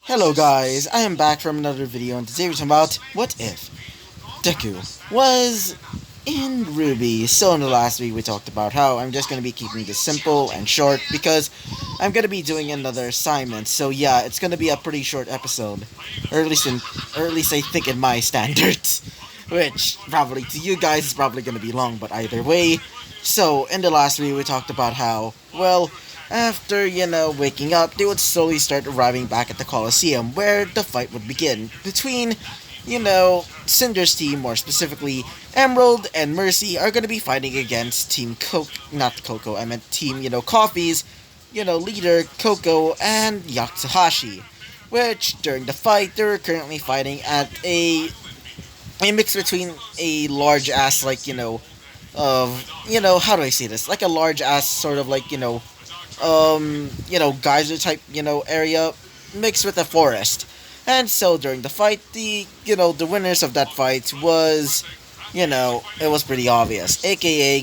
Hello guys, I am back from another video and today we're talking about what if Deku was in RWBY. So in the last week we talked about how I'm just going to be keeping this simple and short because I'm going to be doing another assignment. So yeah, it's going to be a pretty short episode, or at least I think in my standards, which probably to you guys is probably going to be long, but either way. So in the last week we talked about how, well, after, waking up, they would slowly start arriving back at the Coliseum, where the fight would begin between, Cinder's team, more specifically, Emerald and Mercy, are going to be fighting against Team not Coco, I meant Team, Coffee's, leader, Coco, and Yatsuhashi. Which, during the fight, they were currently fighting at a mix between a large ass, how do I say this? Like a large ass sort of geyser type, area mixed with a forest. And so during the fight, the winners of that fight was, it was pretty obvious, aka,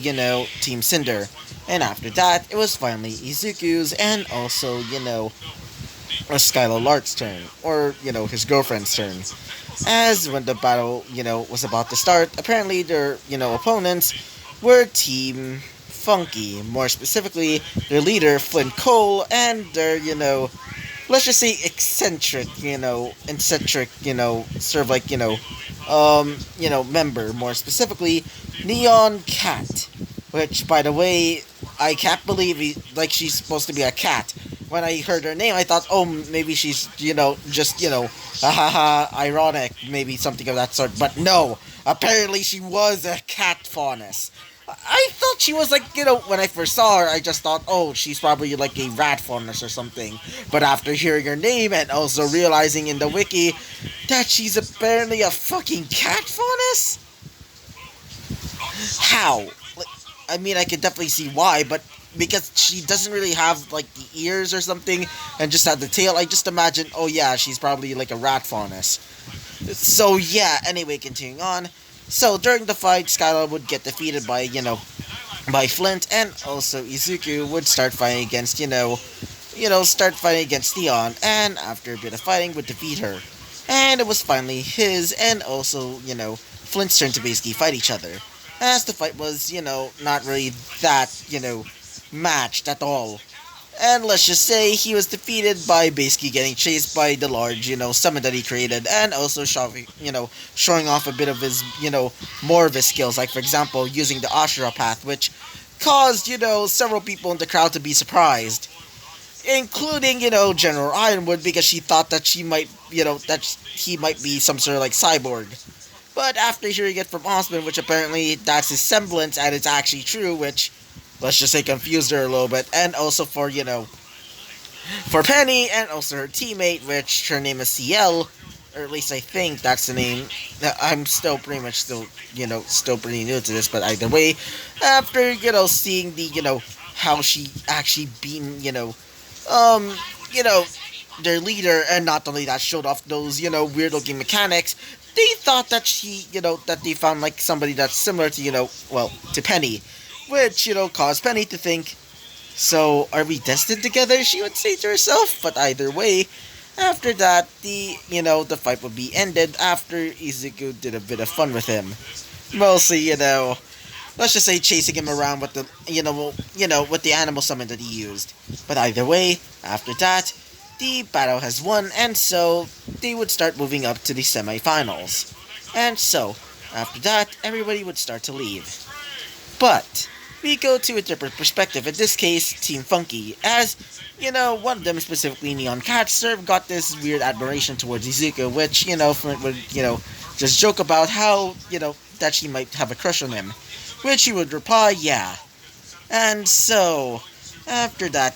Team Cinder. And after that, it was finally Izuku's and also, a Skylar Lark's turn, or, his girlfriend's turn. As when the battle, was about to start, apparently their, opponents were Team Funky, more specifically, their leader, Flint Cole, and their, let's just say eccentric, sort of like, member, more specifically, Neon Cat. Which, by the way, I can't believe she's supposed to be a cat. When I heard her name, I thought, oh, maybe she's, just, ironic, maybe something of that sort. But no, apparently she was a cat faunus. I thought she was like, when I first saw her, I just thought, oh, she's probably like a rat faunus or something. But after hearing her name and also realizing in the wiki that she's apparently a fucking cat faunus? How? I mean, I can definitely see why, but because she doesn't really have like the ears or something and just had the tail, I just imagine, oh yeah, she's probably like a rat faunus. So yeah, anyway, continuing on. So during the fight, Skylar would get defeated by, by Flint, and also Izuku would start fighting against, Neon, and after a bit of fighting would defeat her. And it was finally his and also, Flint's turn to basically fight each other. As the fight was, not really that, matched at all. And let's just say he was defeated by basically getting chased by the large, summon that he created, and also showing off a bit of his, more of his skills, like for example, using the Ashura path, which caused, several people in the crowd to be surprised. Including, General Ironwood, because she thought that she might, that he might be some sort of like cyborg. But after hearing it from Osmond, which apparently that's his semblance and it's actually true, which, let's just say, confused her a little bit. And also for, for Penny and also her teammate, which her name is CL, or at least I think that's the name. I'm still pretty much still pretty new to this, but either way, after, seeing the, how she actually beaten, their leader, and not only that, showed off those, weird looking mechanics, they thought that that they found like somebody that's similar to, to Penny. Which, caused Penny to think, so are we destined together, she would say to herself. But either way, after that, the fight would be ended after Izuku did a bit of fun with him. Mostly, let's just say chasing him around with the, with the animal summon that he used. But either way, after that, the battle has won, and so they would start moving up to the semifinals. And so, after that, everybody would start to leave. But we go to a different perspective. In this case, Team Funky, as one of them specifically, Neon Catster, got this weird admiration towards Izuku, which Flint would just joke about how that she might have a crush on him, which he would reply, yeah. And so after that,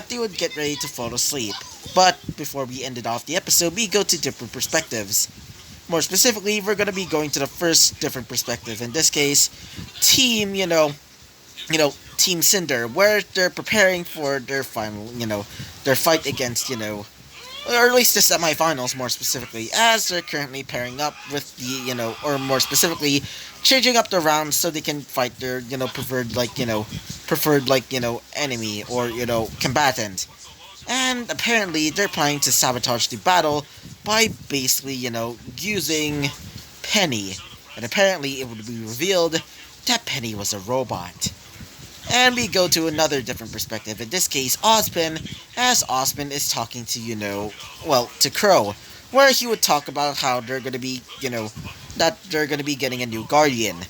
they would get ready to fall asleep. But before we ended off the episode, we go to different perspectives. More specifically, we're gonna be going to the first different perspective. In this case, Team, Team Cinder, where they're preparing for their final, their fight against, or at least the semifinals, more specifically, as they're currently pairing up with the, or more specifically, changing up the rounds so they can fight their, preferred enemy or, combatant. And apparently, they're planning to sabotage the battle by basically, using Penny. And apparently, it would be revealed that Penny was a robot. And we go to another different perspective. In this case, Ozpin, as Ozpin is talking to, to Crow, where he would talk about how they're gonna be, that they're gonna be getting a new Guardian.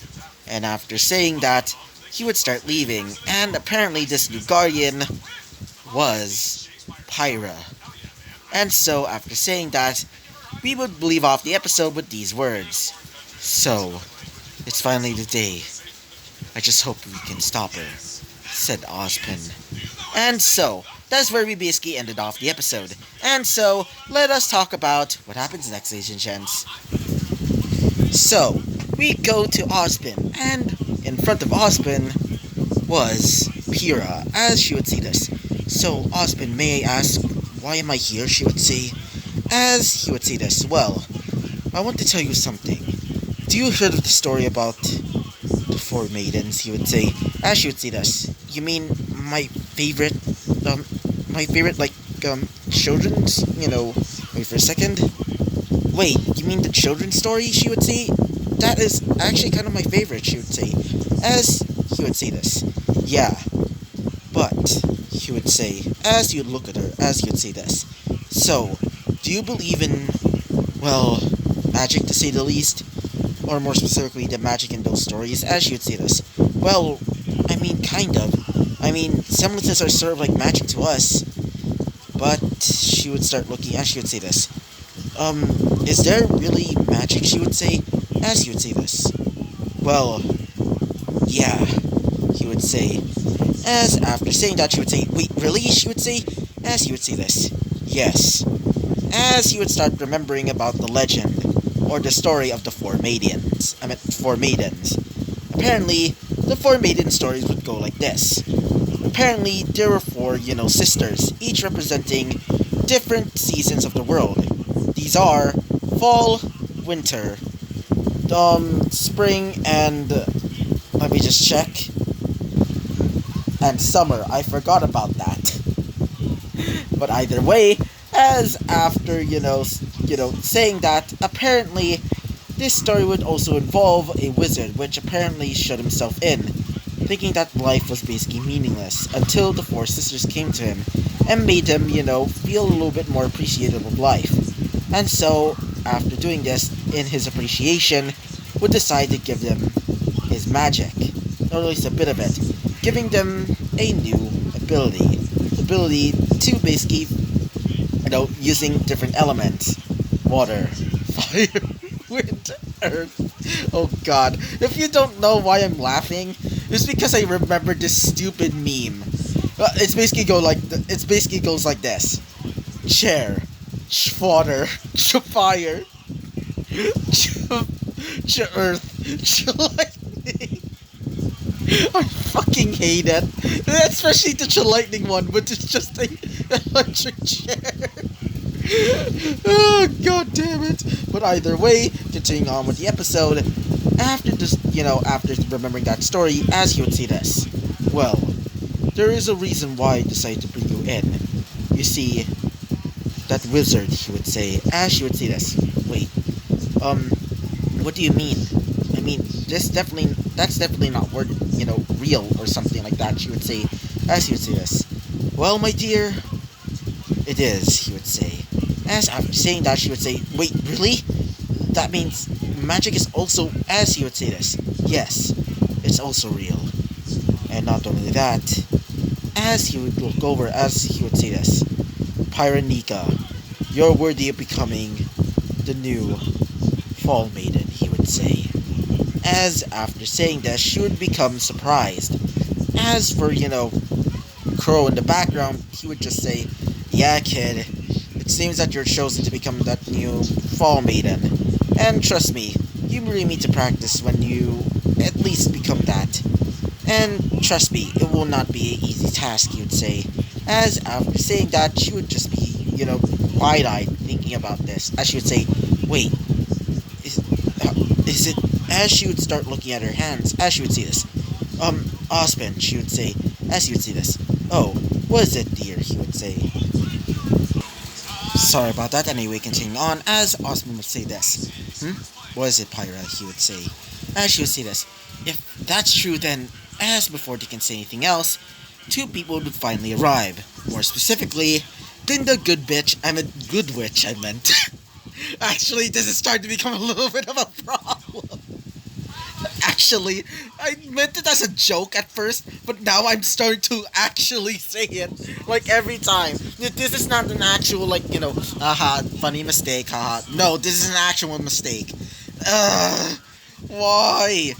And after saying that, he would start leaving. And apparently, this new Guardian was Pyra. And so, after saying that, we would leave off the episode with these words. So, it's finally the day. I just hope we can stop her, said Ozpin. And so, that's where we basically ended off the episode. And so, let us talk about what happens next, ladies and gents. So, we go to Ozpin, and in front of Ozpin was Pyrrha, as she would see this. So, Ozpin, may I ask, why am I here, she would say, as he would see this. Well, I want to tell you something. Do you heard of the story about the four maidens, he would say, as she would see this. You mean my favorite, children's, wait for a second. Wait, you mean the children's story, she would say? That is actually kind of my favorite, she would say, as he would say this. Yeah, but, he would say, as you'd look at her, as he would say this. So, do you believe in, well, magic to say the least? Or more specifically, the magic in those stories, as she would say this. Well, I mean, kind of. I mean, semblances are sort of like magic to us. But she would start looking, as she would say this. Is there really magic, she would say, as he would say this. Well, yeah, he would say. As after saying that, she would say, wait, really, she would say, as he would say this. Yes. As he would start remembering about the legend, or the story of the four maidens. Apparently, the four maiden stories would go like this. Apparently, there were four, sisters, each representing different seasons of the world. These are fall, winter, spring, and let me just check. And summer. I forgot about that. But either way, as after, saying that, apparently, this story would also involve a wizard, which apparently shut himself in, thinking that life was basically meaningless, until the four sisters came to him, and made him, feel a little bit more appreciative of life. And so, after doing this, in his appreciation, would decide to give them his magic, or at least a bit of it, giving them a new ability. The ability to basically, using different elements. Water, fire, wind, earth. Oh god. If you don't know why I'm laughing, it's because I remember this stupid meme. It basically goes like this. Chair, water, fire, earth, lightning. I fucking hate it. Especially the lightning one, but it's just an electric chair. Oh, god damn it. But either way, continuing on with the episode, after this, after remembering that story, as he would say this. Well, there is a reason why I decided to bring you in. You see, that wizard, he would say, as she would say this. Wait, what do you mean? I mean, that's definitely not word, real or something like that, she would say, as he would say this. Well, my dear, it is, he would say. As after saying that, she would say, wait, really? That means magic is also, as he would say this. Yes, it's also real. And not only that, as he would look over, as he would say this. Pyranika, you're worthy of becoming the new Fall Maiden, he would say. As after saying this, she would become surprised. As for, Crow in the background, he would just say, yeah, kid, it seems that you're chosen to become that new Fall Maiden. And trust me, you really need to practice when you at least become that. And trust me, it will not be an easy task, he would say. As after saying that, she would just be, wide-eyed thinking about this. As she would say, wait, is it, as she would start looking at her hands, as she would see this. Ozpin, she would say, as he would see this. Oh, what is it, dear, he would say. Sorry about that. Anyway, continuing on, as Osman would say this. What is it, Pyra? He would say. As she would say this. If that's true, then, as before they can say anything else, two people would finally arrive. More specifically, Glinda Good Bitch, Good Witch, I meant. Actually, this is starting to become a little bit of a problem. Actually, I meant it as a joke at first, but now I'm starting to actually say it. Like every time. This is not an actual, funny mistake, haha. No, this is an actual mistake. Why?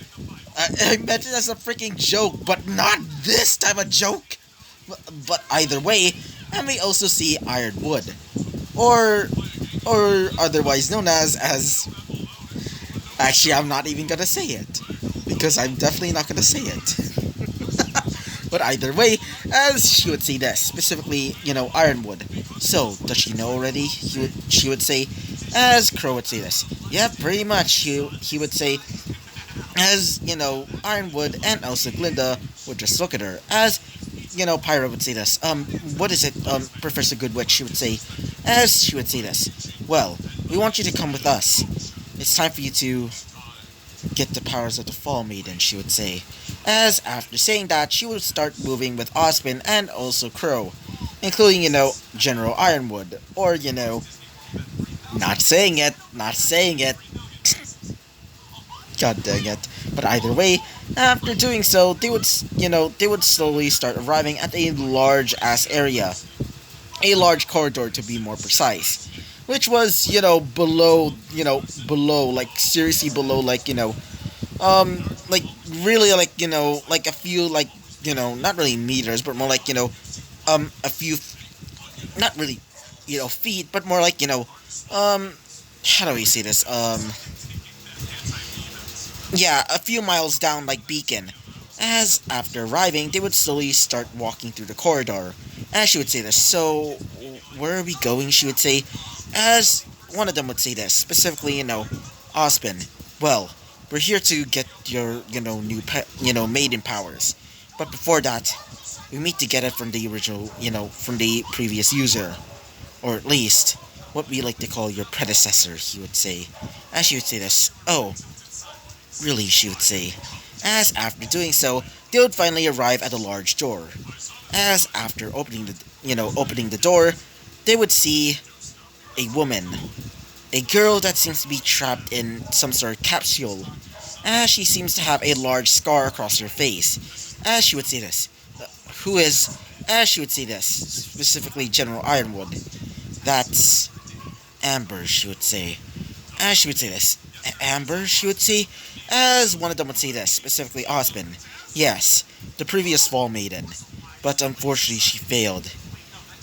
I meant it as a freaking joke, but not this time a joke. But either way, and we also see Iron Wood. Or otherwise known as actually, I'm not even gonna say it. Because I'm definitely not gonna say it. But either way, as she would say this, specifically, Ironwood. So, does she know already? She would say, as Crow would say this. Yeah, pretty much. He would say, as, Ironwood and also Glinda would just look at her. As, Pyra would say this. What is it, Professor Goodwitch? She would say, as she would say this. Well, we want you to come with us. It's time for you to get the powers of the Fall Maiden, she would say. As after saying that, she would start moving with Osmond and also Crow, including, General Ironwood, or, not saying it. God dang it. But either way, after doing so, they would slowly start arriving at a large-ass area. A large corridor, to be more precise. Which was, below, like, seriously below, really, like a few, not really meters, but more like, a few, not really, feet, but more like, how do we say this, yeah, a few miles down, like, Beacon. As, after arriving, they would slowly start walking through the corridor. As she would say this, so, where are we going, she would say, as one of them would say this, specifically, Ospen. Well, we're here to get your, new, maiden powers. But before that, we need to get it from the original, from the previous user. Or at least, what we like to call your predecessor, he would say. As she would say this, oh, really, she would say. As after doing so, they would finally arrive at a large door. As after opening the door, they would see a woman. A girl that seems to be trapped in some sort of capsule, as she seems to have a large scar across her face. As she would say this, as she would say this, specifically General Ironwood. That's Amber, she would say. As she would say this, Amber, she would say, as one of them would say this, specifically Osmond. Yes, the previous Fall Maiden. But unfortunately she failed.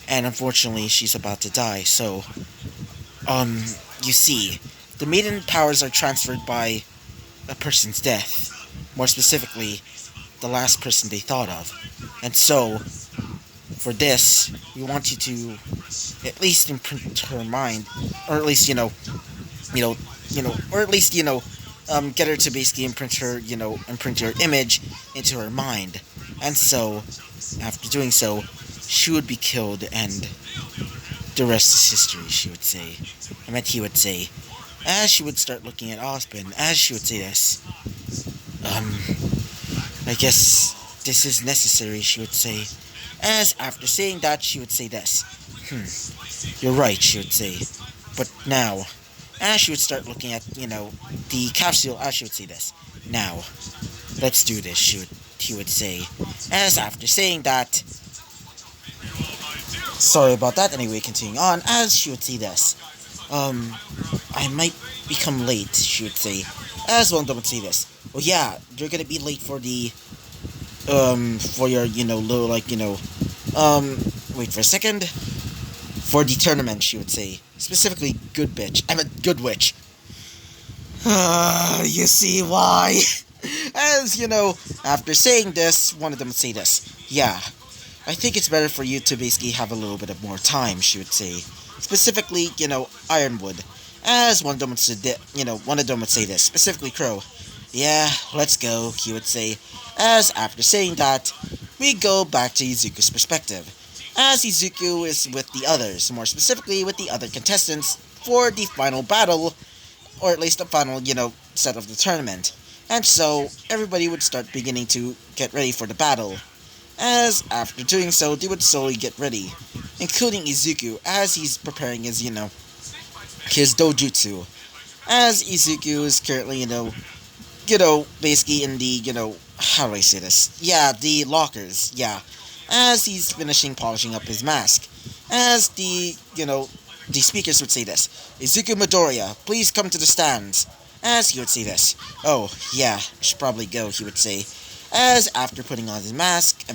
And unfortunately she's about to die, so you see, the maiden powers are transferred by a person's death. More specifically, the last person they thought of. And so, for this, we want you to at least imprint her mind, or at least, or at least, get her to basically imprint your image into her mind. And so, after doing so, she would be killed, and the rest is history, she would say. He would say. As she would start looking at Osmond, as she would say this, I guess this is necessary, she would say. As after saying that, she would say this. You're right, she would say. But now, as she would start looking at, the capsule, as she would say this. Now, let's do this, he would say. As after saying that, sorry about that, anyway, continuing on, as she would say this. I might become late, she would say. As one of them would say this. Well, yeah, you're gonna be late for the, for your, little, wait for a second. For the tournament, she would say. Specifically, good witch. You see why? As, after saying this, one of them would say this. Yeah, I think it's better for you to basically have a little bit of more time, she would say. Specifically, Ironwood. As one of them would say this. Specifically, Crow. Yeah, let's go, he would say. As after saying that, we go back to Izuku's perspective. as Izuku is with the others, more specifically with the other contestants, for the final battle, or at least the final, set of the tournament. And so, everybody would start beginning to get ready for the battle. As after doing so, they would slowly get ready, including Izuku, as he's preparing his dojutsu. As Izuku is currently, basically in the, how do I say this? Yeah, the lockers, yeah. As he's finishing polishing up his mask. As the speakers would say this: Izuku Midoriya, please come to the stands. As he would say this: oh, yeah, I should probably go, he would say. As after putting on his mask,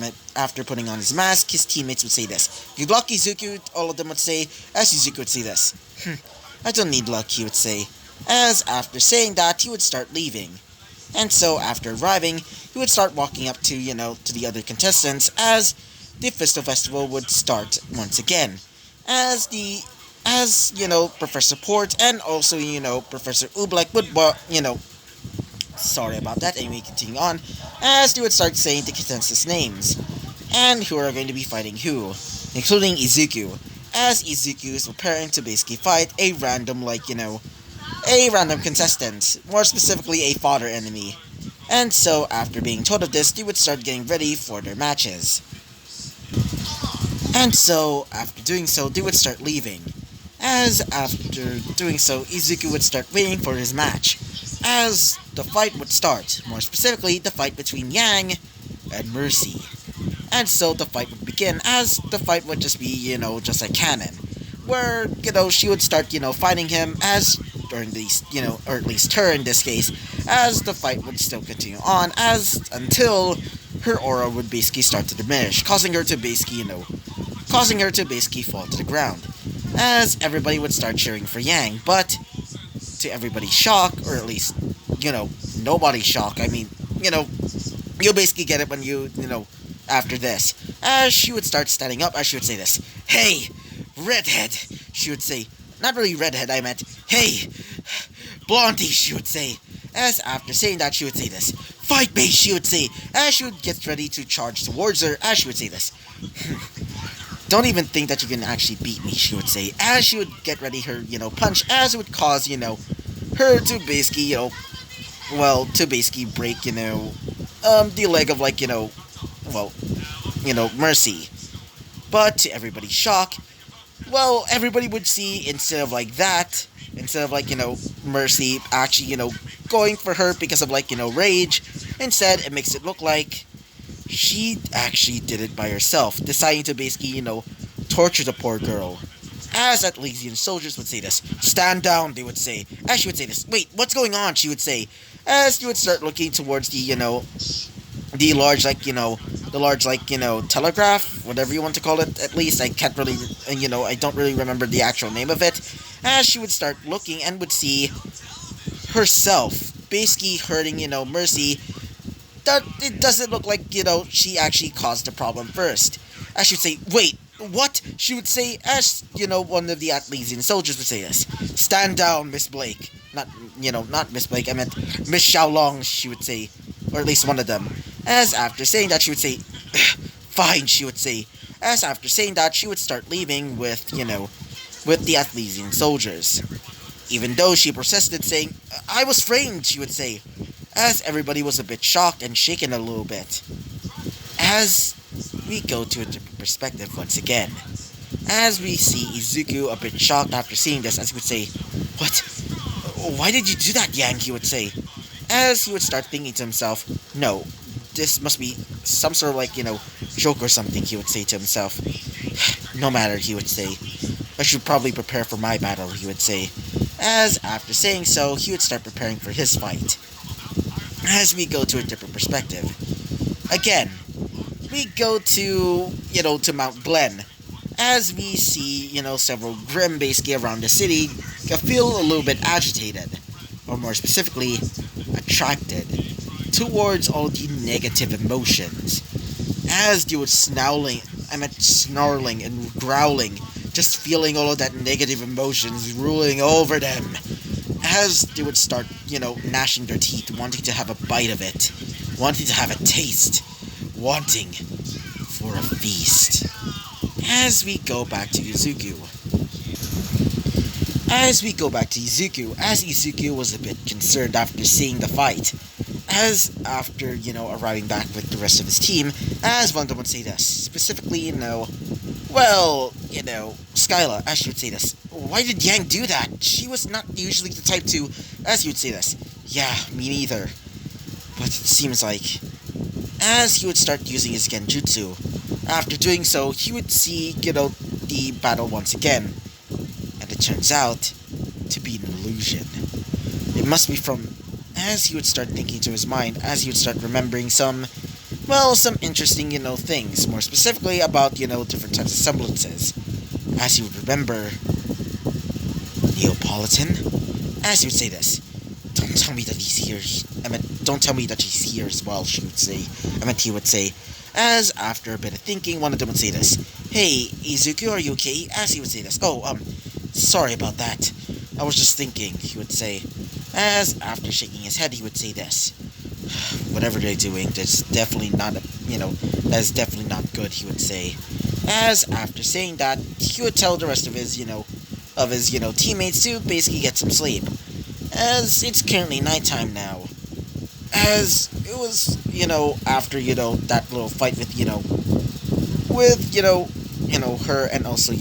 his teammates would say this: good luck, Izuku, all of them would say, as Izuku would say this: I don't need luck, he would say. As after saying that, he would start leaving. And so, after arriving, he would start walking up to, to the other contestants as the Fisto Festival would start once again. As Professor Port and also, Professor Oobleck would, sorry about that, anyway, continue on, as they would start saying the contestants' names, and who are going to be fighting who, including Izuku, as Izuku is preparing to basically fight a random, a random contestant, more specifically a fodder enemy. And so, after being told of this, they would start getting ready for their matches. And so, after doing so, they would start leaving. As after doing so, Izuku would start waiting for his match. As the fight would start, more specifically, the fight between Yang and Mercy. And so the fight would begin, as the fight would just be, just a cannon. Where, she would start, fighting him as during these, or at least her in this case, as the fight would still continue on, until her aura would basically start to diminish, causing her to basically fall to the ground. As everybody would start cheering for Yang, but to everybody's shock, or at least, nobody's shock, I mean, you'll basically get it when after this. As she would start standing up, as she would say this: hey, redhead, she would say. Not really redhead, I meant, hey, blondie, she would say. As after saying that, she would say this: fight me, she would say. As she would get ready to charge towards her, as she would say this: don't even think that you can actually beat me, she would say. As she would get ready her, punch, as it would cause, her to basically, to basically break, the leg of, Mercy. But to everybody's shock, everybody would see, instead of Mercy actually, going for her because of, rage, instead it makes it look like she actually did it by herself, deciding to basically, torture the poor girl. As Atlassian soldiers would say this: stand down, they would say. As she would say this: wait, what's going on, she would say. As you would start looking towards the large, telegraph, whatever you want to call it, at least, I can't really, I don't really remember the actual name of it. As she would start looking and would see herself basically hurting, Mercy, that it doesn't look like, she actually caused the problem first. As she would say, wait, what? She would say, as, one of the Atlassian soldiers would say this: stand down, Miss Blake. Not Miss Blake, I meant Miss Xiaolong, she would say. Or at least one of them. As after saying that, she would say, fine, she would say. As after saying that, she would start leaving with the Atlassian soldiers. Even though she persisted, saying, I was framed, she would say. As everybody was a bit shocked and shaken a little bit. As we go to a different perspective once again. As we see Izuku a bit shocked after seeing this, as he would say, what? Why did you do that, Yang? He would say. As he would start thinking to himself, no, this must be some sort of joke or something, he would say to himself. No matter, he would say. I should probably prepare for my battle, he would say. As after saying so, he would start preparing for his fight. As we go to a different perspective. Again, we go to, to Mount Glen. As we see, several Grimm basically around the city feel a little bit agitated, or more specifically, attracted towards all the negative emotions. As they would snarling and growling, just feeling all of that negative emotions ruling over them. As they would start, gnashing their teeth, wanting to have a bite of it, wanting to have a taste, wanting for a feast. As we go back to Izuku. As we go back to Izuku, as Izuku was a bit concerned after seeing the fight, as after, arriving back with the rest of his team, as one would say this, specifically, Skyla, as she would say this, why did Yang do that? She was not usually the type to, as he would say this, yeah, me neither. But it seems like, as he would start using his genjutsu, after doing so, he would see, the battle once again. And it turns out to be an illusion. It must be from, as he would start thinking to his mind, as he would start remembering some interesting, things, more specifically about, different types of semblances. As he would remember Neapolitan, as he would say this, don't tell me that he's here, don't tell me that he's here as well, he would say, as after a bit of thinking, one of them would say this, hey, Izuku, are you okay? As he would say this, sorry about that, I was just thinking, he would say, as after shaking his head, he would say this, whatever they're doing, that's definitely not, that's definitely not good, he would say. As after saying that, he would tell the rest of his, teammates to basically get some sleep. As it's currently nighttime now. As it was, after, that little fight with, her and also,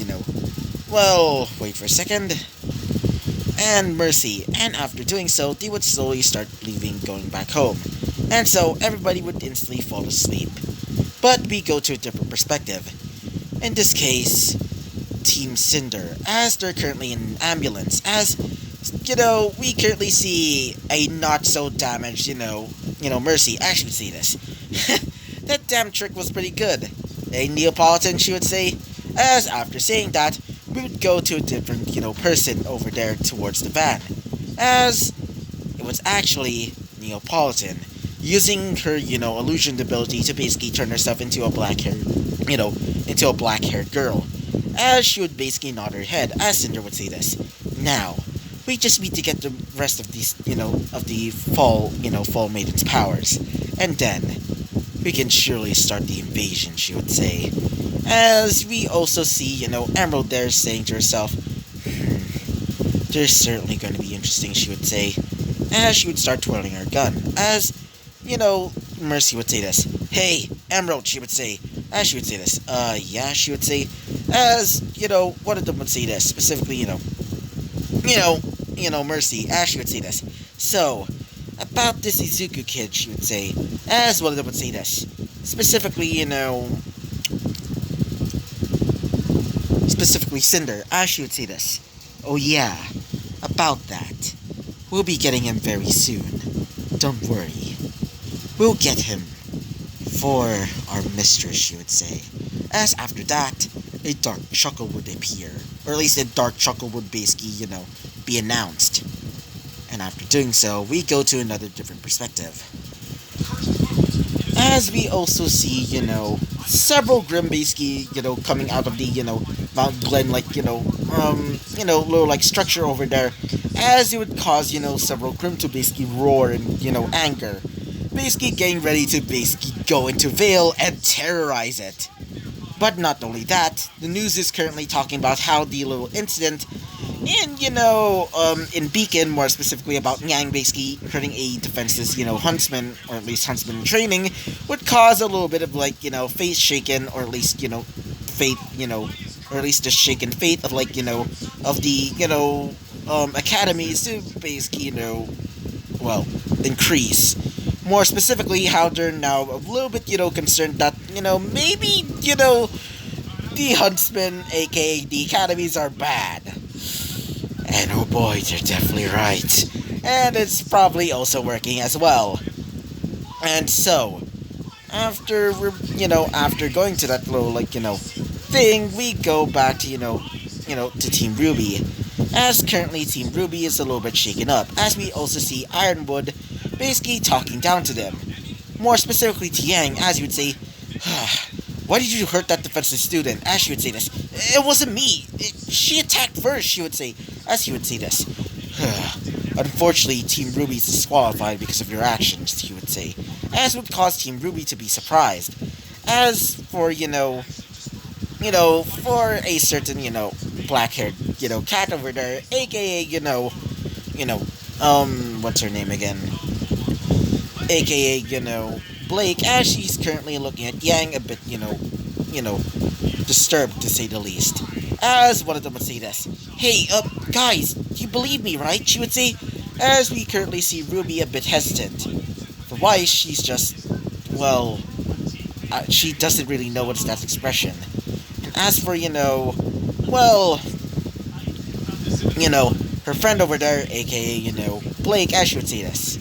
wait for a second. And Mercy, and after doing so, they would slowly start leaving, going back home. And so, everybody would instantly fall asleep. But we go to a different perspective. In this case, Team Cinder, as they're currently in an ambulance, as, we currently see a not-so-damaged, Mercy, actually would say this. That damn trick was pretty good. A Neapolitan, she would say, as after saying that, we would go to a different, person over there towards the van. As it was actually Neapolitan, using her, illusion ability to basically turn herself into a into a black-haired girl. As she would basically nod her head, as Cinder would say this. Now, we just need to get the rest of these, of the fall maidens' powers. And then, we can surely start the invasion, she would say. As we also see, Emerald there saying to herself, they're certainly going to be interesting, she would say. As she would start twirling her gun. As, Mercy would say this. Hey, Emerald, she would say. As she would say this. Yeah, she would say. As, one of them would say this. Specifically, Mercy. As she would say this. So, about this Izuku kid, she would say. As one of them would say this. Specifically, specifically Cinder, as she would say this. Oh yeah, about that. We'll be getting him very soon. Don't worry. We'll get him for our mistress, she would say. As after that, a dark chuckle would appear. Or at least a dark chuckle would basically, be announced. And after doing so, we go to another different perspective. As we also see, several Grim basically, coming out of the, Mount Glen, like, little, like, structure over there, as it would cause, several Grim to basically roar in, anger, basically getting ready to basically go into Vale and terrorize it. But not only that, the news is currently talking about how the little incident in Beacon, more specifically about Yang basically hurting a defenseless, huntsman, or at least huntsman in training, would cause a little bit of, like, faith shaken, or at least, faith, or at least a shaken faith of, like, of the, academies to basically, increase. More specifically, how they're now a little bit, concerned that, maybe, the huntsmen, aka the academies, are bad. And oh boy, they're definitely right. And it's probably also working as well. And so, after after going to that little, like, thing, we go back to, to Team RWBY. As currently Team RWBY is a little bit shaken up, as we also see Ironwood basically talking down to them. More specifically to Yang, as he would say, why did you hurt that defenseless student? As she would say this, it wasn't me. She attacked first, she would say, as he would say this. Unfortunately, Team RWBY is disqualified because of your actions, he would say, as would cause Team RWBY to be surprised. As for, for a certain, black-haired, cat over there, aka, you know, what's her name again? AKA, Blake, as she's currently looking at Yang a bit, disturbed to say the least. As one of them would say this, "Hey, guys, you believe me, right?" She would say, as we currently see Ruby a bit hesitant. For why, she's just, well, she doesn't really know what's that expression. And as for, well, her friend over there, aka, Blake, as she would say this.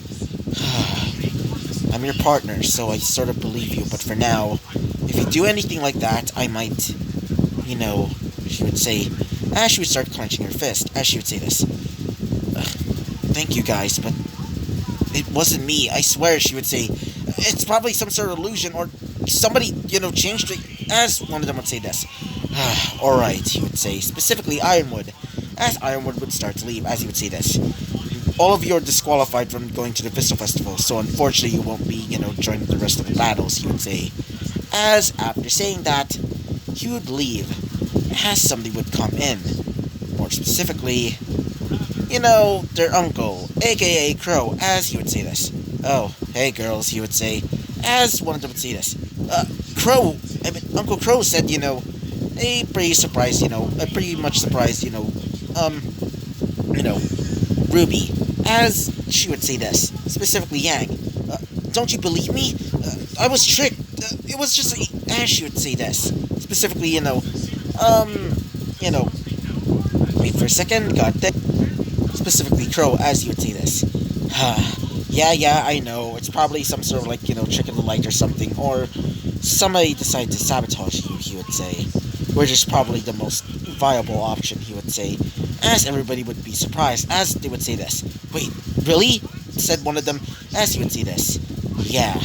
I'm your partner, so I sort of believe you, but for now, if you do anything like that, I might, she would say, as she would start clenching her fist, as she would say this. Thank you guys, but it wasn't me, I swear, she would say. It's probably some sort of illusion, or somebody, changed it, as one of them would say this. Alright, he would say, specifically Ironwood, as Ironwood would start to leave, as he would say this. All of you are disqualified from going to the Vista Festival, so unfortunately you won't be, joining the rest of the battles, he would say. As after saying that, he would leave, as somebody would come in. More specifically, their uncle, aka Crow, as he would say this. "Oh, hey girls," he would say, as one of them would say this. Uncle Crow said, a pretty surprised, a pretty much surprised, Ruby, as she would say this, specifically Yang. "Don't you believe me? I was tricked. It was just as she would say this, specifically, wait for a second, got that. Specifically Crow, as he would say this. Yeah, I know. It's probably some sort of trick of the light or something, or somebody decided to sabotage you, he would say. Which is probably the most viable option, he would say, as everybody would be surprised, as they would say this. "Wait, really?" said one of them, as he would say this. "Yeah,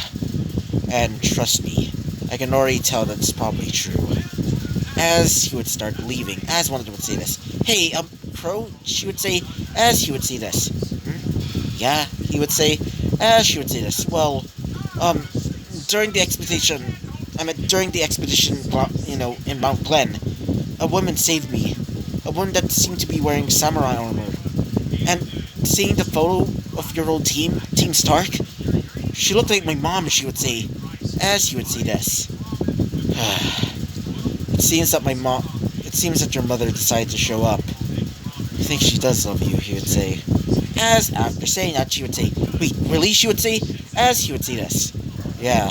and trust me, I can already tell that's probably true." As he would start leaving, as one of them would say this. "Hey, Crow," she would say, as he would say this. "Yeah," he would say, as she would say this. "Well, during the expedition, in Mount Glen, a woman saved me. A woman that seemed to be wearing samurai armor. And seeing the photo of your old team, Team Stark, she looked like my mom," she would say, as he would say this. It seems that your mother decided to show up. I think she does love you," he would say. As after saying that, she would say, "Wait, really?" she would say, as he would say this. "Yeah.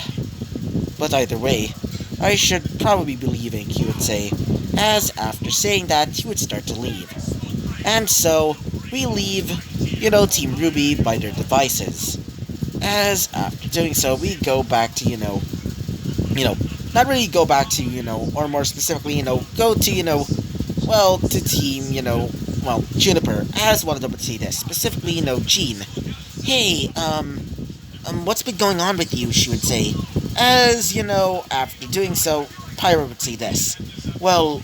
But either way, I should probably be leaving," he would say, as after saying that, he would start to leave. And so, we leave, Team RWBY by their devices. As after doing so, we go back to, not really go back to, or more specifically, go to, to Team, Juniper, as one of them would say this, specifically, Jean. "Hey, what's been going on with you?" she would say, as, after doing so, Pyra would say this. "Well,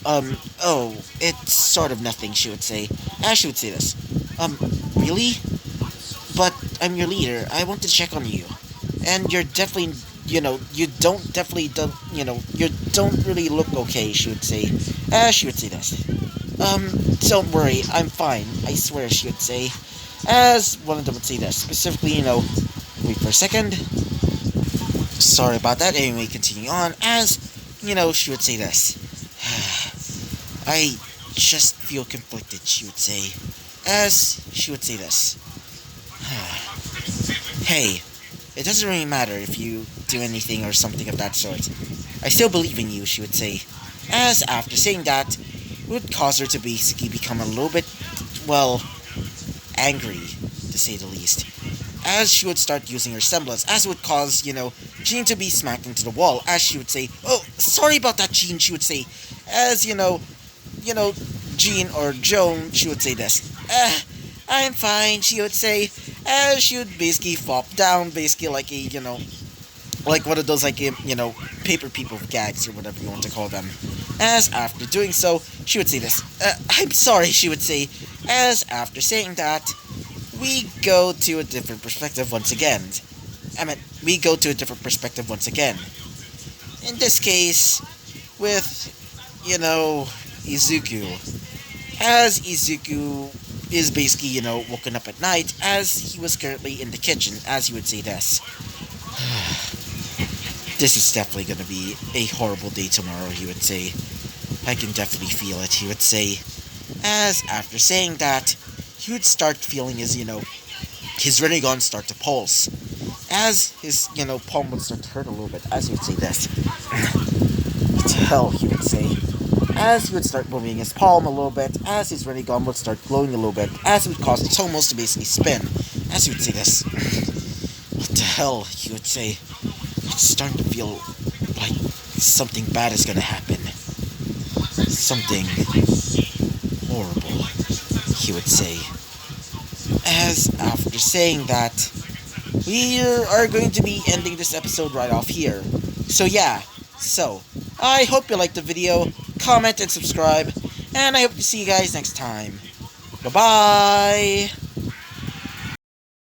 it's sort of nothing," she would say, as she would say this. Really? But I'm your leader, I want to check on you. And you're definitely, you don't really look okay," she would say, as she would say this. Don't worry, I'm fine, I swear," she would say, as one of them would say this, specifically, wait for a second. Sorry about that, anyway, continue on, as, she would say this. "I just feel conflicted," she would say, as she would say this. "Hey, it doesn't really matter if you do anything or something of that sort. I still believe in you," she would say, as after saying that, it would cause her to basically become a little bit, angry, to say the least. As she would start using her semblance, as it would cause, Jean to be smacked into the wall, as she would say, "Oh, sorry about that, Jean," she would say, as, Jean or Joan, she would say this. "I'm fine," she would say, as she would basically flop down, basically like a, like one of those, paper people gags, or whatever you want to call them. As after doing so, she would say this. "I'm sorry," she would say, as after saying that, we go to a different perspective once again. We go to a different perspective once again. In this case, with Izuku. As Izuku is basically, woken up at night as he was currently in the kitchen, as he would say this. This is definitely gonna be a horrible day tomorrow, he would say. I can definitely feel it, he would say. As after saying that, he would start feeling his Rinnegan start to pulse. As his, palm would start to hurt a little bit, as he would say this. What the hell, he would say. As he would start moving his palm a little bit, as his Rinnegan would start glowing a little bit, as it would cause the Tomos to basically spin. As he would say this. What the hell, he would say. It's starting to feel like something bad is gonna happen. Something horrible, he would say. As after saying that, we are going to be ending this episode right off here. So yeah, I hope you liked the video, comment and subscribe, and I hope to see you guys next time. Bye-bye!